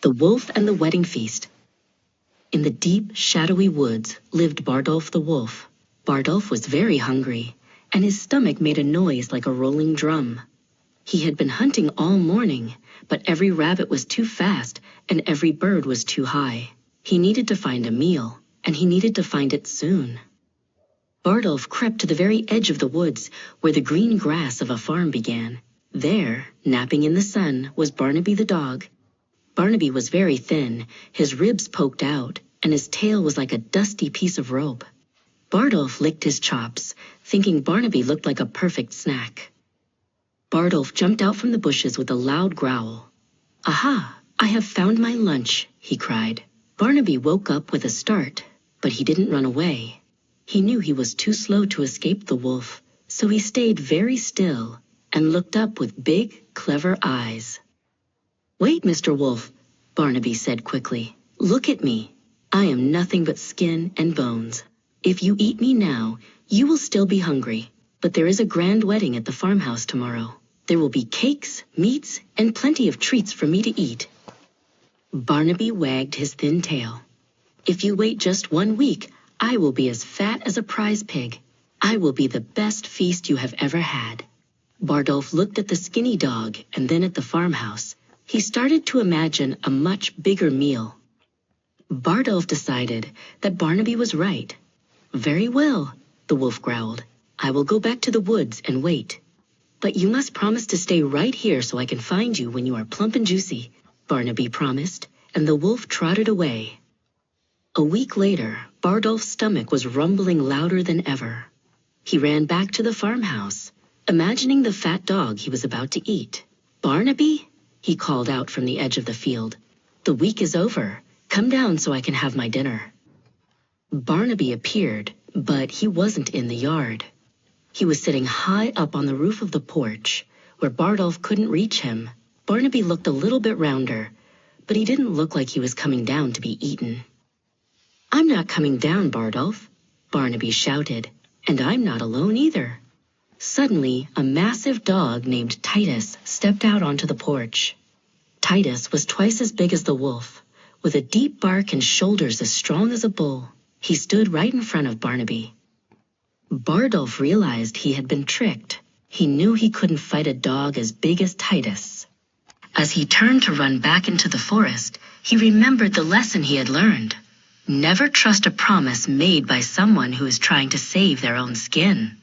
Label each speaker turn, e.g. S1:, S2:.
S1: The Wolf and the Wedding Feast. In the deep, shadowy woods lived Bardolph the wolf. Bardolph was very hungry, and his stomach made a noise like a rolling drum. He had been hunting all morning, but every rabbit was too fast and every bird was too high. He needed to find a meal, and he needed to find it soon. Bardolph crept to the very edge of the woods where the green grass of a farm began. There, napping in the sun, was Barnaby the dog. Barnaby was very thin, his ribs poked out, and his tail was like a dusty piece of rope. Bardolph licked his chops, thinking Barnaby looked like a perfect snack. Bardolph jumped out from the bushes with a loud growl. "Aha! I have found my lunch," he cried. Barnaby woke up with a start, but he didn't run away. He knew he was too slow to escape the wolf, so he stayed very still and looked up with big, clever eyes. "Wait, Mr. Wolf," Barnaby said quickly. "Look at me. I am nothing but skin and bones. If you eat me now, you will still be hungry, but there is a grand wedding at the farmhouse tomorrow. There will be cakes, meats, and plenty of treats for me to eat." Barnaby wagged his thin tail. "If you wait just 1 week, I will be as fat as a prize pig. I will be the best feast you have ever had." Bardolph looked at the skinny dog and then at the farmhouse. He started to imagine a much bigger meal. Bardolph decided that Barnaby was right. "Very well," the wolf growled. "I will go back to the woods and wait. But you must promise to stay right here so I can find you when you are plump and juicy," Barnaby promised, and the wolf trotted away. A week later, Bardolph's stomach was rumbling louder than ever. He ran back to the farmhouse, imagining the fat dog he was about to eat. "Barnaby," he called out from the edge of the field, "the week is over. Come down so I can have my dinner." Barnaby appeared, but he wasn't in the yard. He was sitting high up on the roof of the porch, where Bardolph couldn't reach him. Barnaby looked a little bit rounder, but he didn't look like he was coming down to be eaten. "I'm not coming down, Bardolph," Barnaby shouted, "and I'm not alone either." Suddenly, a massive dog named Titus stepped out onto the porch. Titus was twice as big as the wolf, with a deep bark and shoulders as strong as a bull. He stood right in front of Barnaby. Bardolph realized he had been tricked. He knew he couldn't fight a dog as big as Titus. As he turned to run back into the forest, he remembered the lesson he had learned. Never trust a promise made by someone who is trying to save their own skin.